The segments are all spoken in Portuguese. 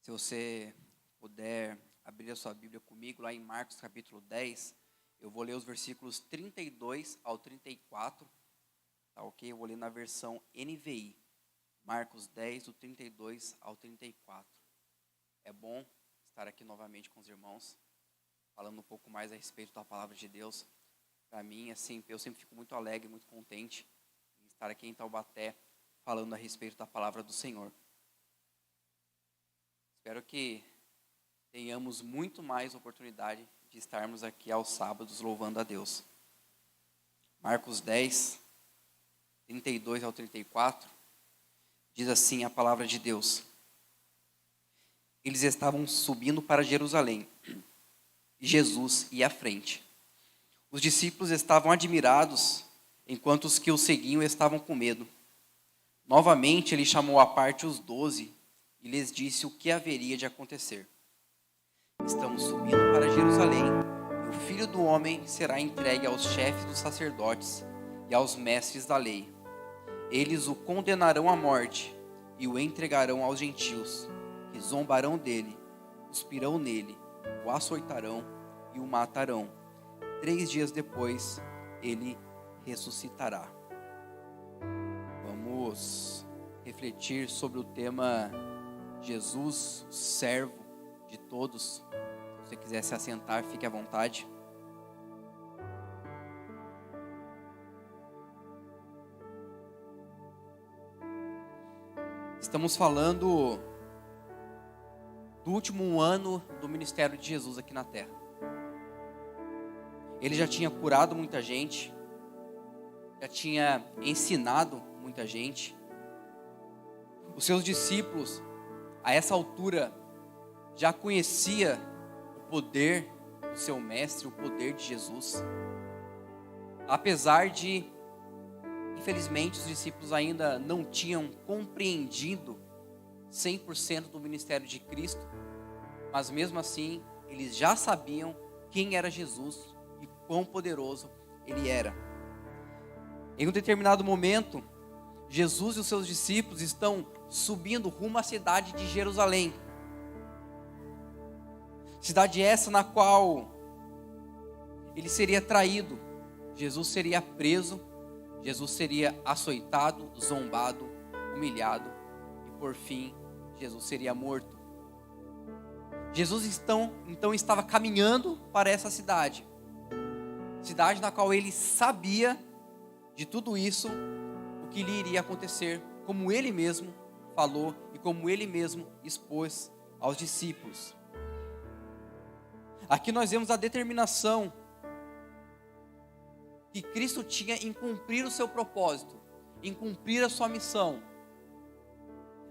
Se você puder abrir a sua Bíblia comigo, lá em Marcos capítulo 10, eu vou ler os versículos 32 ao 34, tá ok? Eu vou ler na versão NVI, Marcos 10, do 32 ao 34. É bom estar aqui novamente com os irmãos, falando um pouco mais a respeito da palavra de Deus. Para mim, assim, eu sempre fico muito alegre, muito contente em estar aqui em Taubaté, falando a respeito da palavra do Senhor. Espero que tenhamos muito mais oportunidade de estarmos aqui aos sábados louvando a Deus. Marcos 10, 32 ao 34, diz assim a palavra de Deus. Eles estavam subindo para Jerusalém, e Jesus ia à frente. Os discípulos estavam admirados, enquanto os que o seguiam estavam com medo. Novamente ele chamou à parte os 12 e lhes disse o que haveria de acontecer. Estamos subindo para Jerusalém, e o Filho do Homem será entregue aos chefes dos sacerdotes e aos mestres da lei. Eles o condenarão à morte e o entregarão aos gentios, que zombarão dele, cuspirão nele, o açoitarão e o matarão. 3 dias depois, ele ressuscitará. Vamos refletir sobre o tema Jesus, servo de todos. Se você quiser se assentar, fique à vontade. Estamos falando do último ano do ministério de Jesus aqui na terra. Ele já tinha curado muita gente, já tinha ensinado muita gente. Os seus discípulos, a essa altura, já conhecia o poder do seu mestre, o poder de Jesus. Apesar de, infelizmente, os discípulos ainda não tinham compreendido 100% do ministério de Cristo, mas mesmo assim, eles já sabiam quem era Jesus e quão poderoso ele era. Em um determinado momento, Jesus e os seus discípulos estão subindo rumo à cidade de Jerusalém. Cidade essa na qual ele seria traído, Jesus seria preso, Jesus seria açoitado, zombado, humilhado e por fim, Jesus seria morto. Jesus então estava caminhando para essa cidade na qual ele sabia de tudo isso, o que lhe iria acontecer, como ele mesmo falou e como ele mesmo expôs aos discípulos. Aqui nós vemos a determinação que Cristo tinha em cumprir o seu propósito, em cumprir a sua missão,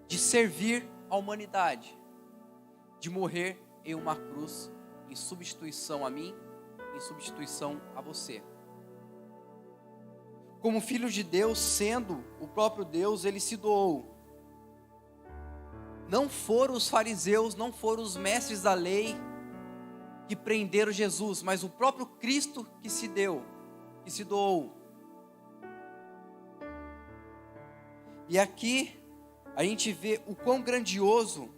de servir a humanidade, de morrer em uma cruz, em substituição a mim, em substituição a você. Como filho de Deus, sendo o próprio Deus, ele se doou. Não foram os fariseus, não foram os mestres da lei que prenderam Jesus, mas o próprio Cristo que se deu, que se doou. E aqui a gente vê o quão grandioso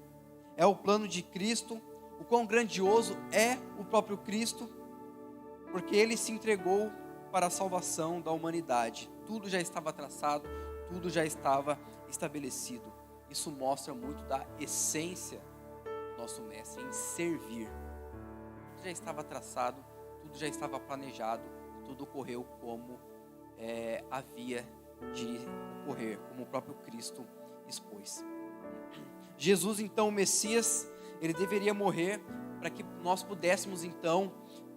é o plano de Cristo, o quão grandioso é o próprio Cristo, porque ele se entregou para a salvação da humanidade. Tudo já estava traçado, tudo já estava estabelecido. Isso mostra muito da essência do nosso mestre, em servir. Tudo já estava traçado, tudo já estava planejado, tudo ocorreu como havia de ocorrer, como o próprio Cristo expôs. Jesus, então, o Messias, ele deveria morrer para que nós pudéssemos, então,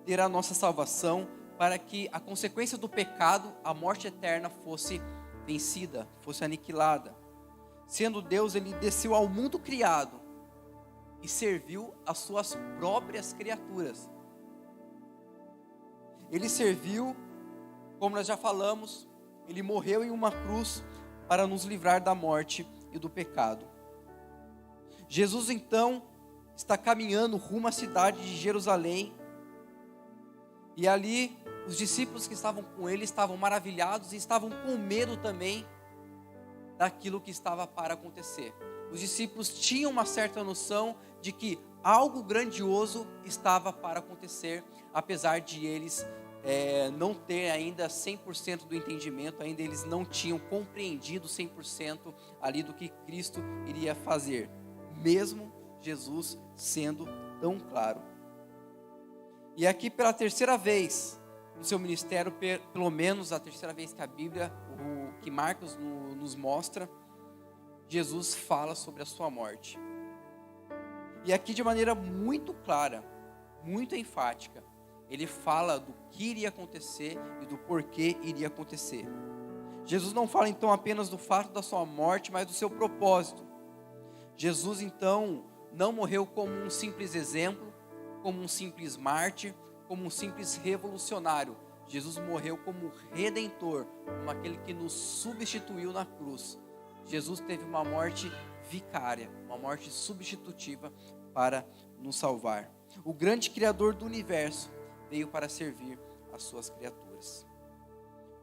ter a nossa salvação, para que a consequência do pecado, a morte eterna, fosse vencida, fosse aniquilada. Sendo Deus, ele desceu ao mundo criado e serviu as suas próprias criaturas. Ele serviu, como nós já falamos, ele morreu em uma cruz para nos livrar da morte e do pecado. Jesus, então, está caminhando rumo à cidade de Jerusalém. E ali, os discípulos que estavam com ele estavam maravilhados e estavam com medo também, daquilo que estava para acontecer. Os discípulos tinham uma certa noção de que algo grandioso estava para acontecer, apesar de eles não ter ainda 100% do entendimento, ainda eles não tinham compreendido 100% ali do que Cristo iria fazer, mesmo Jesus sendo tão claro. E aqui pela terceira vez no seu ministério, pelo menos a terceira vez que a Bíblia, que Marcos nos mostra, Jesus fala sobre a sua morte. E aqui de maneira muito clara, muito enfática, ele fala do que iria acontecer e do porquê iria acontecer. Jesus não fala então apenas do fato da sua morte, mas do seu propósito. Jesus então não morreu como um simples exemplo, como um simples mártir, como um simples revolucionário. Jesus morreu como redentor, como aquele que nos substituiu na cruz. Jesus teve uma morte vicária, uma morte substitutiva para nos salvar. O grande Criador do universo veio para servir as suas criaturas.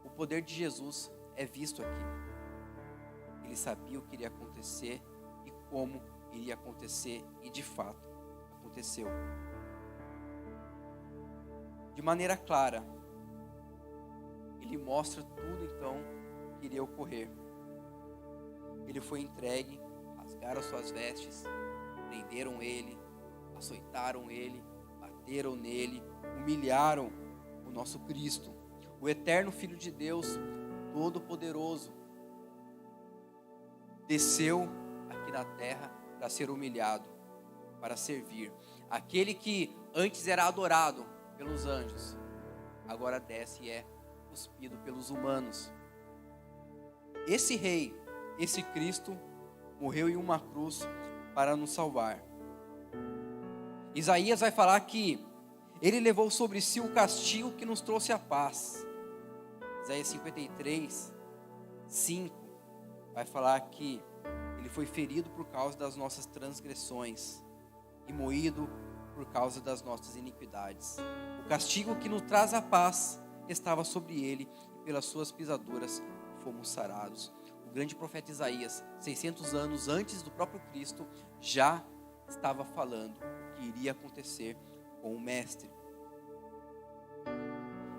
O poder de Jesus é visto aqui. Ele sabia o que iria acontecer e como iria acontecer, e de fato aconteceu. De maneira clara, ele mostra tudo então que iria ocorrer. Ele foi entregue, rasgaram suas vestes, prenderam ele, açoitaram ele, bateram nele, humilharam o nosso Cristo, o eterno Filho de Deus, Todo-Poderoso, desceu aqui na terra para ser humilhado, para servir. Aquele que antes era adorado pelos anjos, agora desce e é cuspido pelos humanos. Esse rei, esse Cristo, morreu em uma cruz para nos salvar. Isaías vai falar que ele levou sobre si o castigo que nos trouxe a paz. Isaías 53, 5, vai falar que ele foi ferido por causa das nossas transgressões e moído por causa das nossas iniquidades. O castigo que nos traz a paz estava sobre ele, e pelas suas pisaduras fomos sarados. O grande profeta Isaías, 600 anos antes do próprio Cristo, já estava falando o que iria acontecer com o Mestre.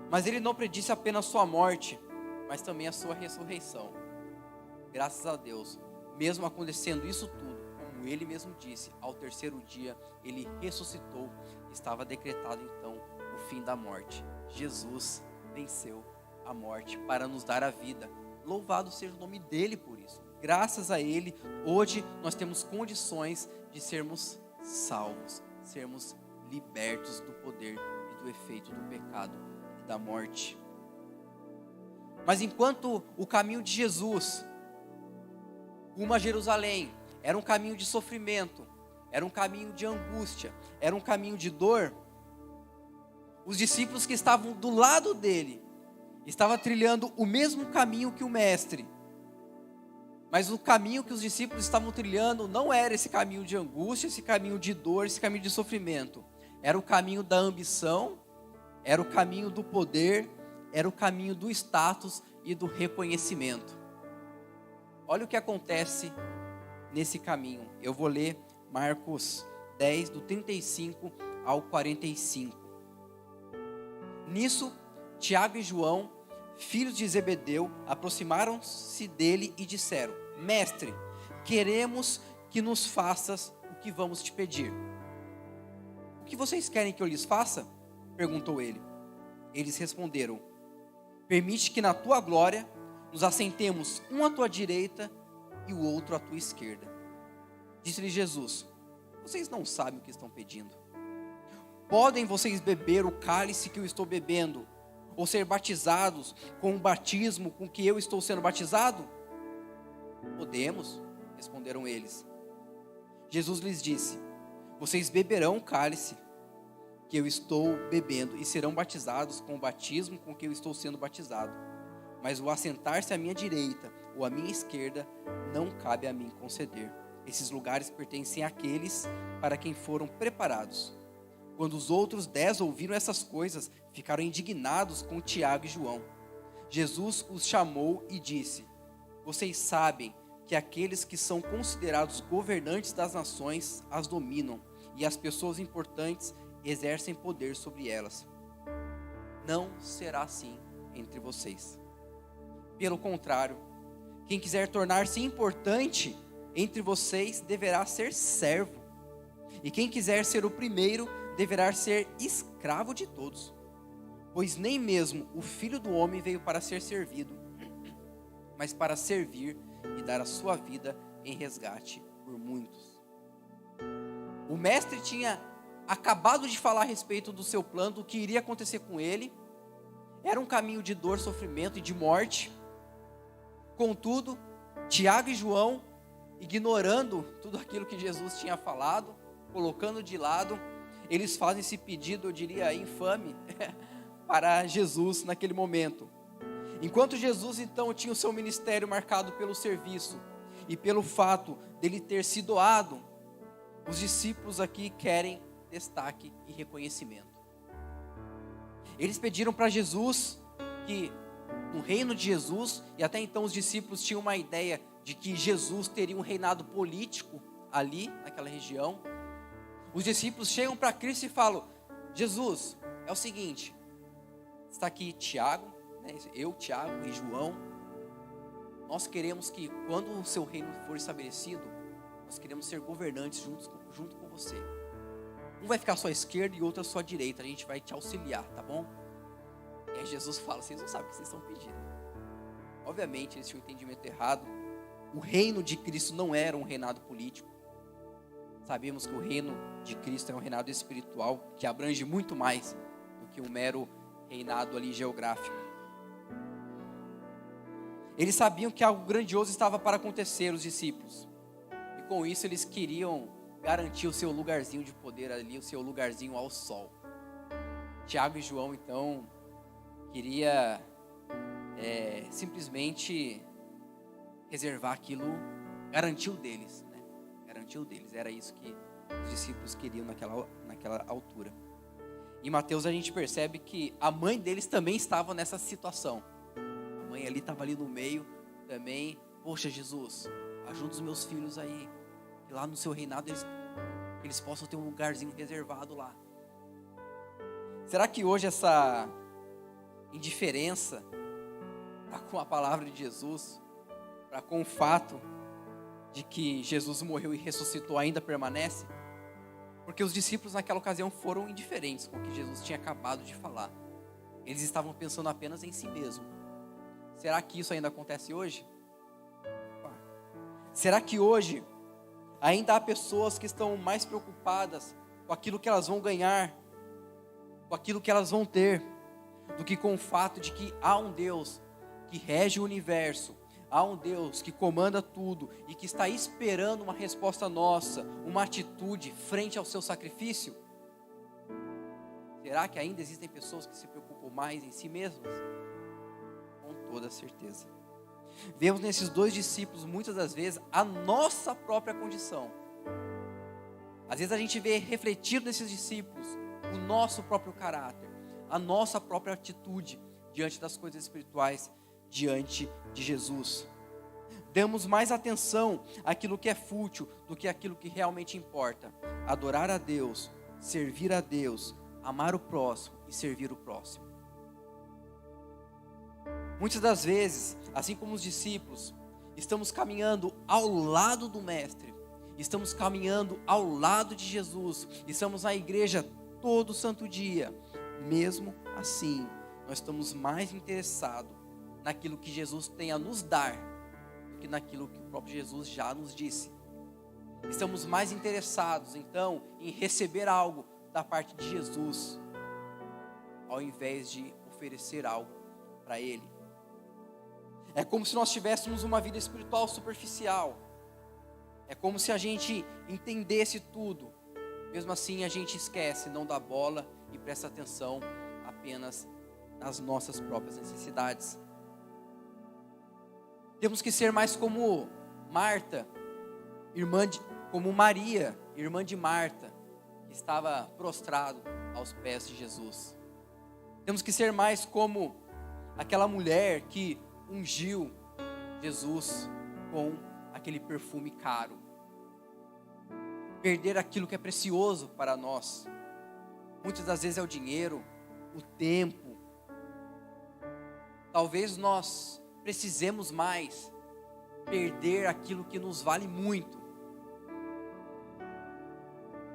Mas ele não predisse apenas sua morte, mas também a sua ressurreição. Graças a Deus, mesmo acontecendo isso tudo, como ele mesmo disse, ao terceiro dia ele ressuscitou. Estava decretado então o fim da morte. Jesus venceu a morte para nos dar a vida. Louvado seja o nome dele por isso. Graças a ele, hoje nós temos condições de sermos salvos, sermos libertos do poder e do efeito do pecado e da morte. Mas enquanto o caminho de Jesus rumo a Jerusalém era um caminho de sofrimento, era um caminho de angústia, era um caminho de dor, os discípulos que estavam do lado dele estavam trilhando o mesmo caminho que o Mestre. Mas o caminho que os discípulos estavam trilhando não era esse caminho de angústia, esse caminho de dor, esse caminho de sofrimento. Era o caminho da ambição, era o caminho do poder, era o caminho do status e do reconhecimento. Olha o que acontece nesse caminho. Eu vou ler Marcos 10, do 35 ao 45. Nisso, Tiago e João, filhos de Zebedeu, aproximaram-se dele e disseram: Mestre, queremos que nos faças o que vamos te pedir. O que vocês querem que eu lhes faça? Perguntou ele. Eles responderam: permite que na tua glória nos assentemos um à tua direita e o outro à tua esquerda. Disse-lhe Jesus: vocês não sabem o que estão pedindo. Podem vocês beber o cálice que eu estou bebendo, ou ser batizados com o batismo com que eu estou sendo batizado? Podemos, responderam eles. Jesus lhes disse: vocês beberão o cálice que eu estou bebendo e serão batizados com o batismo com que eu estou sendo batizado. Mas o assentar-se à minha direita ou à minha esquerda não cabe a mim conceder. Esses lugares pertencem àqueles para quem foram preparados. Quando os outros 10 ouviram essas coisas, ficaram indignados com Tiago e João. Jesus os chamou e disse: vocês sabem que aqueles que são considerados governantes das nações as dominam, e as pessoas importantes exercem poder sobre elas. Não será assim entre vocês. Pelo contrário, quem quiser tornar-se importante entre vocês deverá ser servo, e quem quiser ser o primeiro deverá ser escravo de todos. Pois nem mesmo o Filho do Homem veio para ser servido, mas para servir e dar a sua vida em resgate por muitos. O mestre tinha acabado de falar a respeito do seu plano, do que iria acontecer com ele. Era um caminho de dor, sofrimento e de morte. Contudo, Tiago e João, ignorando tudo aquilo que Jesus tinha falado, colocando de lado, eles fazem esse pedido, eu diria, infame, para Jesus naquele momento. Enquanto Jesus então tinha o seu ministério marcado pelo serviço e pelo fato dele ter se doado, os discípulos aqui querem destaque e reconhecimento. Eles pediram para Jesus que no reino de Jesus, e até então os discípulos tinham uma ideia de que Jesus teria um reinado político ali naquela região. Os discípulos chegam para Cristo e falam: Jesus, é o seguinte, está aqui Tiago, eu, Tiago e João, nós queremos que quando o seu reino for estabelecido, nós queremos ser governantes junto com você. Um vai ficar à sua esquerda e outro à sua direita, a gente vai te auxiliar, tá bom? E aí Jesus fala: vocês não sabem o que vocês estão pedindo. Obviamente eles tinham um entendimento errado. O reino de Cristo não era um reinado político. Sabemos que o reino de Cristo é um reinado espiritual, que abrange muito mais do que um mero reinado ali geográfico. Eles sabiam que algo grandioso estava para acontecer, os discípulos. E com isso eles queriam garantir o seu lugarzinho de poder ali, o seu lugarzinho ao sol. Tiago e João então queria simplesmente reservar aquilo, garantiu deles, né? Garantiu deles, era isso que os discípulos queriam naquela altura. Em Mateus a gente percebe que a mãe deles também estava nessa situação. A mãe ali estava ali no meio também. Poxa, Jesus, ajuda os meus filhos aí, que lá no seu reinado eles possam ter um lugarzinho reservado lá. Será que hoje essa indiferença para com a palavra de Jesus, para com o fato de que Jesus morreu e ressuscitou ainda permanece? Porque os discípulos naquela ocasião foram indiferentes com o que Jesus tinha acabado de falar. Eles estavam pensando apenas em si mesmo. Será que isso ainda acontece hoje? Será que hoje ainda há pessoas que estão mais preocupadas com aquilo que elas vão ganhar, com aquilo que elas vão ter, do que com o fato de que há um Deus que rege o universo, há um Deus que comanda tudo e que está esperando uma resposta nossa, uma atitude frente ao seu sacrifício? Será que ainda existem pessoas que se preocupam mais em si mesmas? Com toda certeza. Vemos nesses dois discípulos muitas das vezes a nossa própria condição. Às vezes a gente vê refletido nesses discípulos o nosso próprio caráter, a nossa própria atitude diante das coisas espirituais, diante de Jesus. Damos mais atenção àquilo que é fútil do que àquilo que realmente importa. Adorar a Deus, servir a Deus, amar o próximo e servir o próximo. Muitas das vezes, assim como os discípulos, estamos caminhando ao lado do Mestre, estamos caminhando ao lado de Jesus, estamos na igreja todo santo dia. Mesmo assim, nós estamos mais interessados naquilo que Jesus tem a nos dar do que naquilo que o próprio Jesus já nos disse. Estamos mais interessados, então, em receber algo da parte de Jesus, ao invés de oferecer algo para Ele. É como se nós tivéssemos uma vida espiritual superficial. É como se a gente entendesse tudo. Mesmo assim a gente esquece, não dá bola e presta atenção apenas nas nossas próprias necessidades. Temos que ser mais como Marta, como Maria, irmã de Marta, que estava prostrado aos pés de Jesus. Temos que ser mais como aquela mulher que ungiu Jesus com aquele perfume caro, perder aquilo que é precioso para nós. Muitas das vezes é o dinheiro, o tempo. Talvez nós precisemos mais perder aquilo que nos vale muito,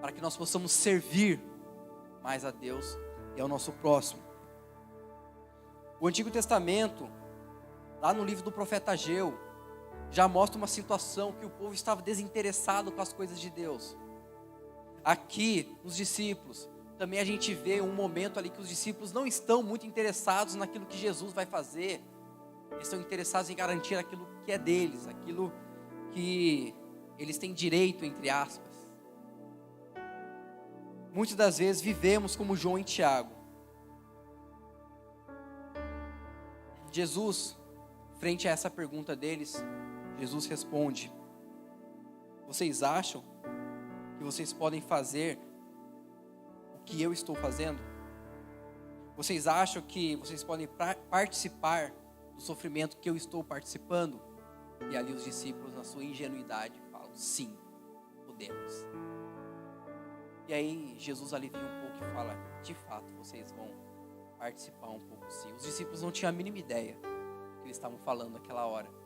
para que nós possamos servir mais a Deus e ao nosso próximo. O Antigo Testamento, lá no livro do profeta Ageu, já mostra uma situação que o povo estava desinteressado com as coisas de Deus. Aqui, nos discípulos, também a gente vê um momento ali que os discípulos não estão muito interessados naquilo que Jesus vai fazer. Eles estão interessados em garantir aquilo que é deles, aquilo que eles têm direito, entre aspas. Muitas das vezes vivemos como João e Tiago. Jesus, frente a essa pergunta deles, Jesus responde: vocês acham que vocês podem fazer o que eu estou fazendo? Vocês acham que vocês podem participar do sofrimento que eu estou participando? E ali os discípulos, na sua ingenuidade, falam: sim, podemos. E aí Jesus alivia um pouco e fala: de fato, vocês vão participar um pouco sim. Os discípulos não tinham a mínima ideia do que eles estavam falando naquela hora.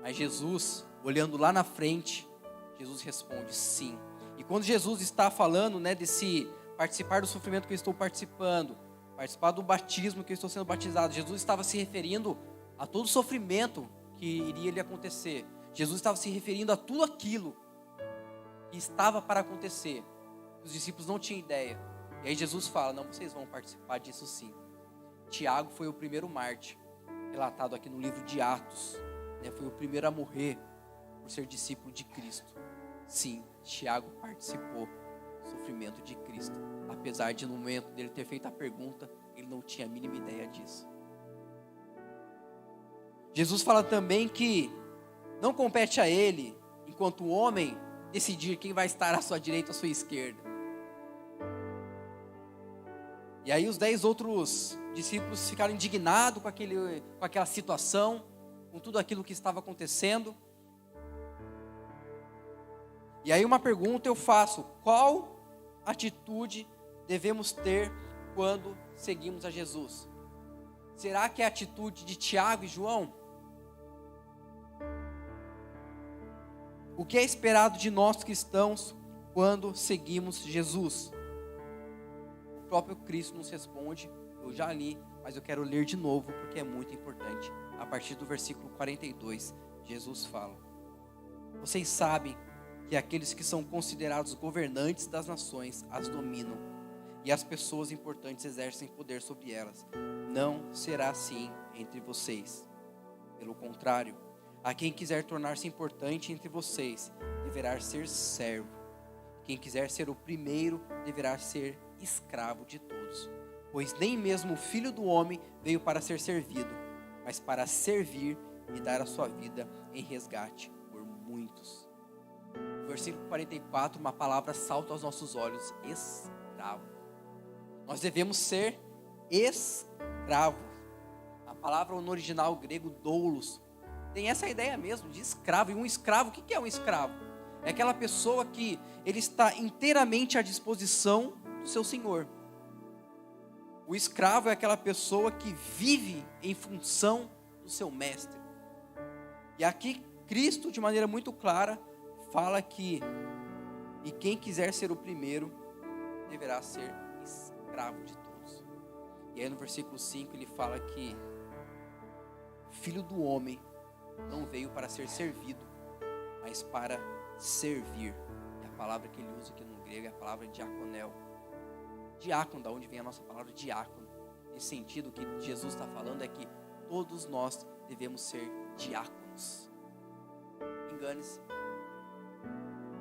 Mas Jesus, olhando lá na frente, Jesus responde: sim. E quando Jesus está falando, desse participar do sofrimento que eu estou participando, participar do batismo que eu estou sendo batizado, Jesus estava se referindo a todo o sofrimento que iria lhe acontecer. Jesus estava se referindo a tudo aquilo que estava para acontecer. Os discípulos não tinham ideia. E aí Jesus fala: não, vocês vão participar disso sim. Tiago foi o primeiro mártir, relatado aqui no livro de Atos. Foi o primeiro a morrer por ser discípulo de Cristo. Sim, Tiago participou do sofrimento de Cristo. Apesar de no momento dele ter feito a pergunta, ele não tinha a mínima ideia disso. Jesus fala também que não compete a ele, enquanto homem, decidir quem vai estar à sua direita ou à sua esquerda. E aí os 10 outros discípulos ficaram indignados com aquela situação, com tudo aquilo que estava acontecendo. E aí uma pergunta eu faço: qual atitude devemos ter quando seguimos a Jesus? Será que é a atitude de Tiago e João? O que é esperado de nós cristãos quando seguimos Jesus? O próprio Cristo nos responde. Eu já li, mas eu quero ler de novo porque é muito importante. A partir do versículo 42, Jesus fala: vocês sabem que aqueles que são considerados governantes das nações as dominam, e as pessoas importantes exercem poder sobre elas. Não será assim entre vocês. Pelo contrário, a quem quiser tornar-se importante entre vocês, deverá ser servo. Quem quiser ser o primeiro, deverá ser escravo de todos. Pois nem mesmo o Filho do Homem veio para ser servido, mas para servir e dar a sua vida em resgate por muitos. No versículo 44, uma palavra salta aos nossos olhos: escravo. Nós devemos ser escravos. A palavra no original grego, doulos, tem essa ideia mesmo de escravo. E um escravo, o que é um escravo? É aquela pessoa que ele está inteiramente à disposição do seu senhor. O escravo é aquela pessoa que vive em função do seu mestre. E aqui Cristo, de maneira muito clara, fala que e quem quiser ser o primeiro deverá ser escravo de todos. E aí no versículo 5 ele fala que o Filho do Homem não veio para ser servido, mas para servir. E a palavra que ele usa aqui no grego é a palavra diaconel. Diácono, da onde vem a nossa palavra diácono. Nesse sentido, o que Jesus está falando é que todos nós devemos ser diáconos. Engane-se.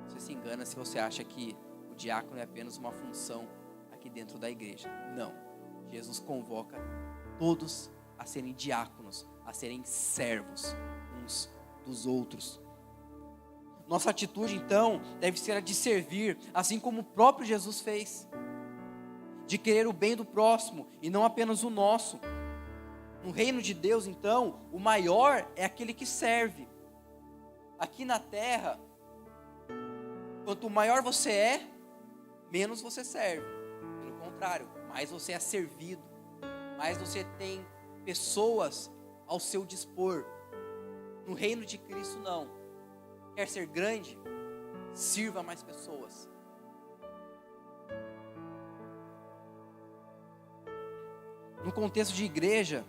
Você se engana se você acha que o diácono é apenas uma função aqui dentro da igreja. Não. Jesus convoca todos a serem diáconos, a serem servos uns dos outros. Nossa atitude, então, deve ser a de servir, assim como o próprio Jesus fez. De querer o bem do próximo e não apenas o nosso. No reino de Deus, então, o maior é aquele que serve. Aqui na terra, quanto maior você é, menos você serve. Pelo contrário, mais você é servido, mais você tem pessoas ao seu dispor. No reino de Cristo não. Quer ser grande? Sirva mais pessoas. No contexto de igreja,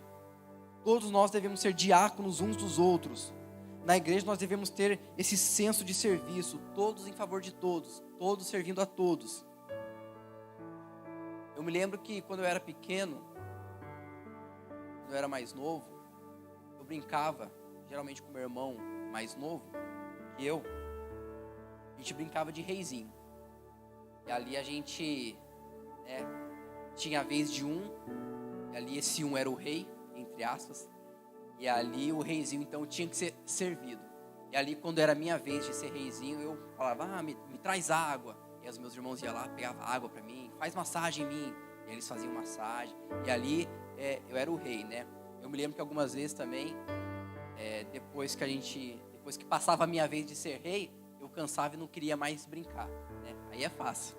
todos nós devemos ser diáconos uns dos outros. Na igreja nós devemos ter esse senso de serviço, todos em favor de todos, todos servindo a todos. Eu me lembro que quando eu era pequeno, quando eu era mais novo, eu brincava, geralmente com meu irmão mais novo que eu, a gente brincava de reizinho. E ali a gente tinha a vez de um, e ali esse um era o rei, entre aspas, e ali o reizinho então tinha que ser servido. E ali quando era a minha vez de ser reizinho, eu falava, me traz água. E os meus irmãos iam lá, pegavam água para mim, faz massagem em mim. E eles faziam massagem. E ali eu era o rei, né? Eu me lembro que algumas vezes também, depois que passava a minha vez de ser rei, eu cansava e não queria mais brincar, né? Aí é fácil.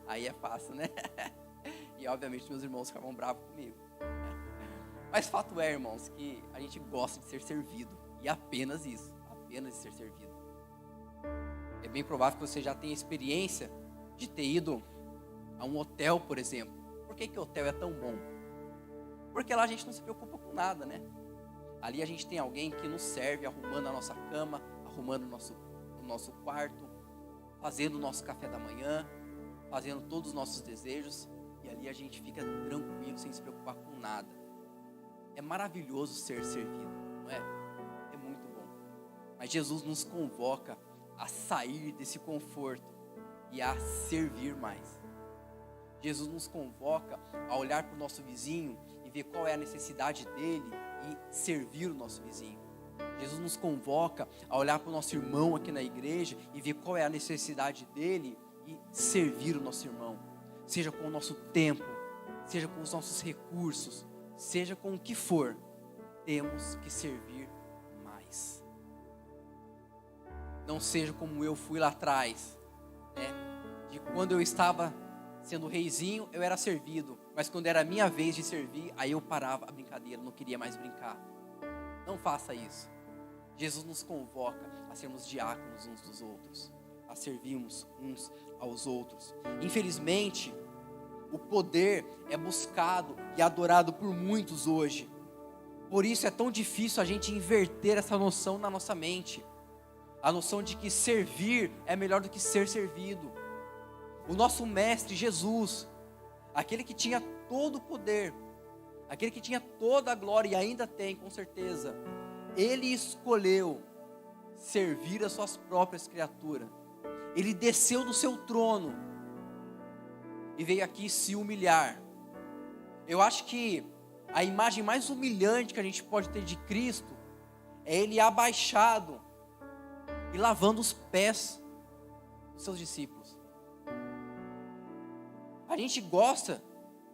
Aí é fácil, né? E obviamente meus irmãos ficavam bravos comigo. Mas fato é, irmãos, que a gente gosta de ser servido. E apenas isso, apenas de ser servido. É bem provável que você já tenha experiência de ter ido a um hotel, por exemplo. Por que o hotel é tão bom? Porque lá a gente não se preocupa com nada, né? Ali a gente tem alguém que nos serve, arrumando a nossa cama, arrumando o nosso quarto, fazendo o nosso café da manhã, fazendo todos os nossos desejos. E ali a gente fica tranquilo, sem se preocupar com nada. É maravilhoso ser servido, não é? É muito bom. Mas Jesus nos convoca a sair desse conforto e a servir mais. Jesus nos convoca a olhar para o nosso vizinho e ver qual é a necessidade dele e servir o nosso vizinho. Jesus nos convoca a olhar para o nosso irmão aqui na igreja e ver qual é a necessidade dele e servir o nosso irmão. Seja com o nosso tempo, seja com os nossos recursos, seja com o que for, temos que servir mais. Não seja como eu fui lá atrás, né? De quando eu estava sendo reizinho, eu era servido, mas quando era a minha vez de servir, aí eu parava a brincadeira, não queria mais brincar. Não faça isso. Jesus nos convoca a sermos diáconos uns dos outros, a servirmos uns aos outros. Infelizmente, o poder é buscado e adorado por muitos hoje. Por isso é tão difícil a gente inverter essa noção na nossa mente. A noção de que servir é melhor do que ser servido. O nosso mestre Jesus, aquele que tinha todo o poder, aquele que tinha toda a glória e ainda tem, com certeza, ele escolheu servir as suas próprias criaturas. Ele desceu do seu trono e veio aqui se humilhar. Eu acho que a imagem mais humilhante que a gente pode ter de Cristo é ele abaixado e lavando os pés dos seus discípulos. A gente gosta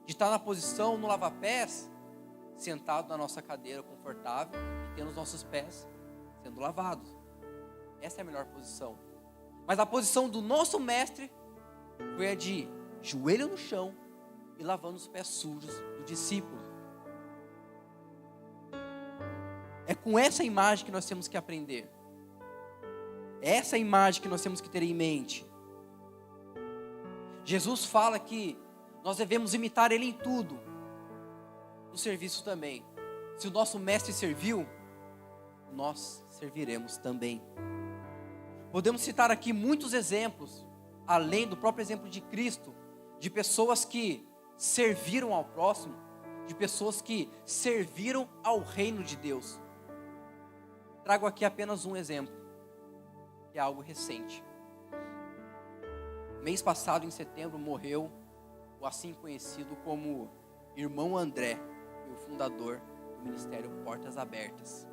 de estar na posição no lava-pés, sentado na nossa cadeira confortável e tendo os nossos pés sendo lavados. Essa é a melhor posição. Mas a posição do nosso mestre foi a de joelho no chão e lavando os pés sujos do discípulo. É com essa imagem que nós temos que aprender. É essa imagem que nós temos que ter em mente. Jesus fala que nós devemos imitar Ele em tudo. No serviço também. Se o nosso mestre serviu, nós serviremos também. Podemos citar aqui muitos exemplos, além do próprio exemplo de Cristo, de pessoas que serviram ao próximo, de pessoas que serviram ao reino de Deus. Trago aqui apenas um exemplo, que é algo recente. Mês passado, em setembro, morreu o assim conhecido como Irmão André, o fundador do Ministério Portas Abertas.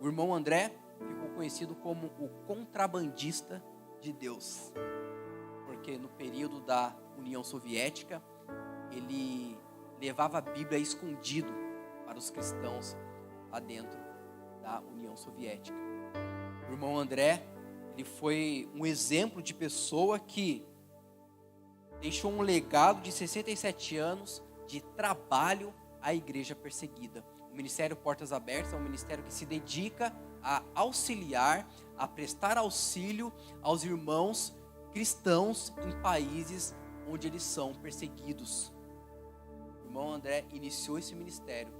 O irmão André ficou conhecido como o contrabandista de Deus, porque no período da União Soviética, ele levava a Bíblia escondido para os cristãos lá dentro da União Soviética. O irmão André, ele foi um exemplo de pessoa que deixou um legado de 67 anos de trabalho à igreja perseguida. O Ministério Portas Abertas é um ministério que se dedica a auxiliar, a prestar auxílio aos irmãos cristãos em países onde eles são perseguidos. O irmão André iniciou esse ministério,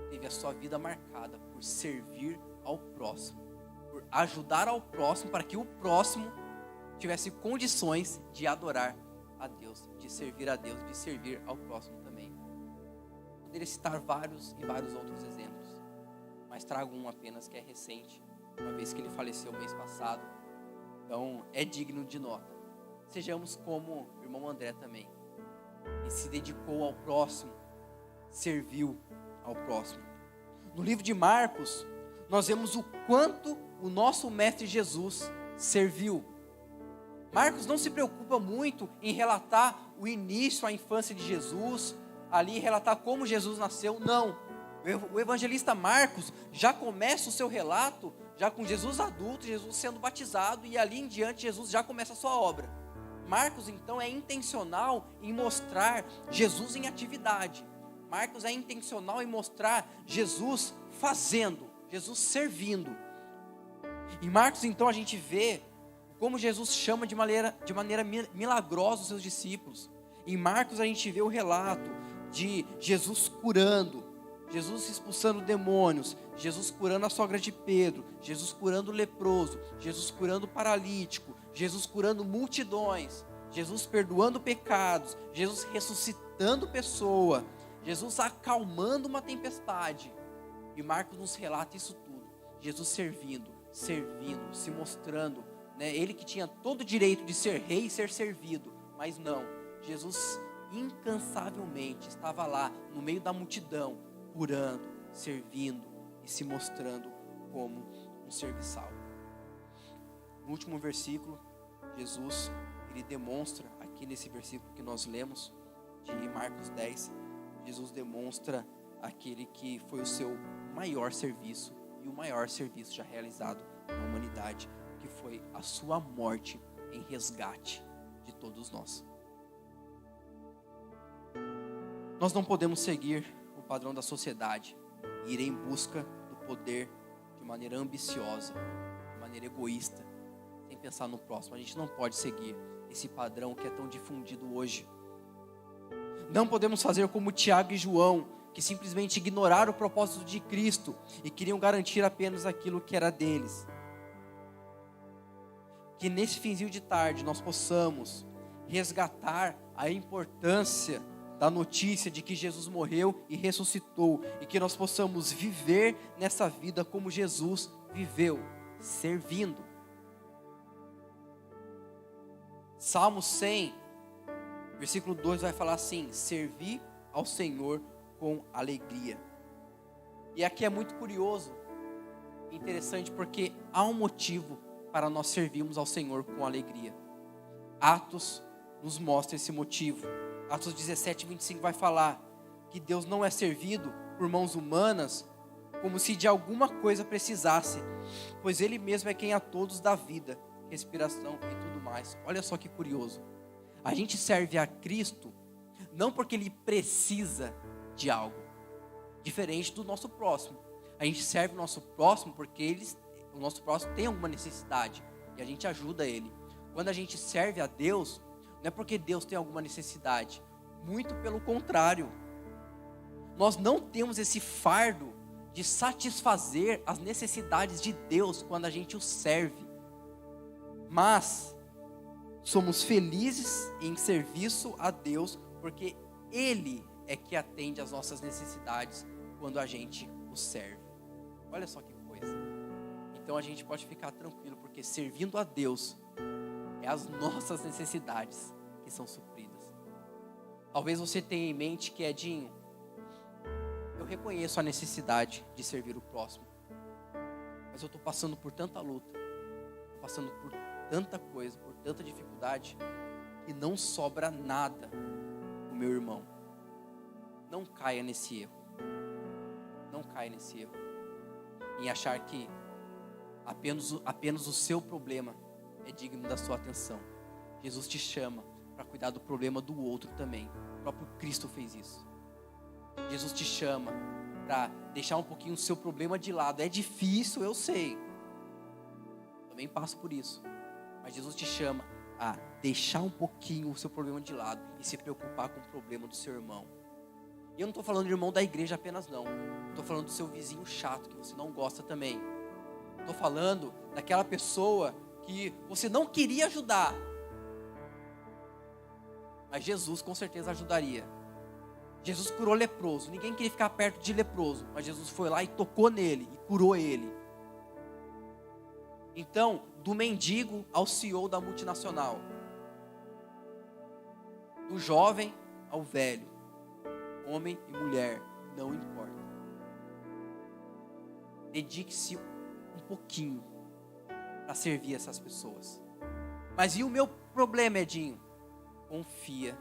teve a sua vida marcada por servir ao próximo, por ajudar ao próximo, para que o próximo tivesse condições de adorar a Deus, de servir a Deus, de servir ao próximo também. Poderia citar vários e vários outros exemplos, mas trago um apenas que é recente, uma vez que ele faleceu mês passado. Então é digno de nota. Sejamos como o irmão André também, que se dedicou ao próximo, serviu ao próximo. No livro de Marcos, nós vemos o quanto o nosso mestre Jesus serviu. Marcos não se preocupa muito em relatar o início, a infância de Jesus, ali relatar como Jesus nasceu, não. O evangelista Marcos já começa o seu relato, já com Jesus adulto, Jesus sendo batizado, e ali em diante Jesus já começa a sua obra. Marcos então é intencional em mostrar Jesus em atividade. Marcos é intencional em mostrar Jesus fazendo, Jesus servindo. Em Marcos então a gente vê como Jesus chama de maneira milagrosa os seus discípulos. Em Marcos a gente vê o relato de Jesus curando, Jesus expulsando demônios, Jesus curando a sogra de Pedro, Jesus curando o leproso, Jesus curando o paralítico, Jesus curando multidões, Jesus perdoando pecados, Jesus ressuscitando pessoa, Jesus acalmando uma tempestade. E Marcos nos relata isso tudo, Jesus servindo, se mostrando, né? Ele que tinha todo o direito de ser rei e ser servido, mas não, Jesus incansavelmente estava lá no meio da multidão, curando, servindo e se mostrando como um serviçal. No último versículo, Jesus, ele demonstra, aqui nesse versículo que nós lemos, de Marcos 10, Jesus demonstra aquele que foi o seu maior serviço e o maior serviço já realizado na humanidade, que foi a sua morte em resgate de todos nós. Nós não podemos seguir o padrão da sociedade e ir em busca do poder de maneira ambiciosa, de maneira egoísta, sem pensar no próximo. A gente não pode seguir esse padrão que é tão difundido hoje. Não podemos fazer como Tiago e João, que simplesmente ignoraram o propósito de Cristo e queriam garantir apenas aquilo que era deles. Que nesse finzinho de tarde nós possamos resgatar a importância da notícia de que Jesus morreu e ressuscitou, e que nós possamos viver nessa vida como Jesus viveu, servindo. Salmo 100, versículo 2 vai falar assim: servir ao Senhor com alegria. E aqui é muito curioso, interessante, porque há um motivo para nós servirmos ao Senhor com alegria. Atos nos mostra esse motivo. Atos 17, 25 vai falar que Deus não é servido por mãos humanas como se de alguma coisa precisasse, pois Ele mesmo é quem a todos dá vida, respiração e tudo mais. Olha só que curioso. A gente serve a Cristo não porque Ele precisa de algo, diferente do nosso próximo. A gente serve o nosso próximo porque o nosso próximo tem alguma necessidade e a gente ajuda ele. Quando a gente serve a Deus, não é porque Deus tem alguma necessidade, muito pelo contrário. Nós não temos esse fardo de satisfazer as necessidades de Deus quando a gente o serve, mas somos felizes em serviço a Deus porque Ele é que atende às nossas necessidades quando a gente o serve. Olha só que coisa. Então a gente pode ficar tranquilo, porque servindo a Deus é as nossas necessidades que são supridas. Talvez você tenha em mente que, Edinho, eu reconheço a necessidade de servir o próximo, mas eu estou passando por tanta luta, estou passando por tanta coisa, por tanta dificuldade, que não sobra nada o meu irmão. Não caia nesse erro. Não caia nesse erro em achar que Apenas o seu problema é digno da sua atenção. Jesus te chama para cuidar do problema do outro também. O próprio Cristo fez isso. Jesus te chama para deixar um pouquinho o seu problema de lado. É difícil, eu sei. Também passo por isso. Mas Jesus te chama a deixar um pouquinho o seu problema de lado e se preocupar com o problema do seu irmão. E eu não estou falando de irmão da igreja apenas não. Estou falando do seu vizinho chato que você não gosta também. Estou falando daquela pessoa que você não queria ajudar. Mas Jesus com certeza ajudaria. Jesus curou leproso. Ninguém queria ficar perto de leproso. Mas Jesus foi lá e tocou nele e curou ele. Então, do mendigo ao CEO da multinacional. Do jovem ao velho. Homem e mulher, não importa. Dedique-se um pouquinho para servir essas pessoas. Mas e o meu problema, Edinho? Confia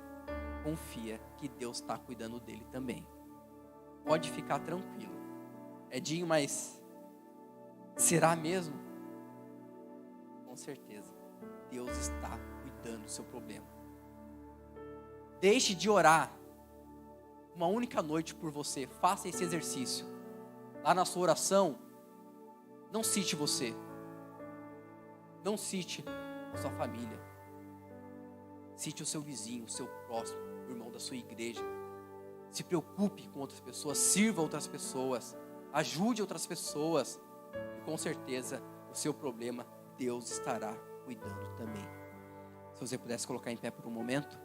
que Deus está cuidando dele também. Pode ficar tranquilo. Edinho, mas será mesmo? Com certeza. Deus está cuidando do seu problema. Deixe de orar uma única noite por você. Faça esse exercício. Lá na sua oração, não cite você. Não cite a sua família. Cite o seu vizinho, o seu próximo, o irmão da sua igreja. Se preocupe com outras pessoas, sirva outras pessoas, ajude outras pessoas. E com certeza, o seu problema, Deus estará cuidando também. Se você pudesse colocar em pé por um momento.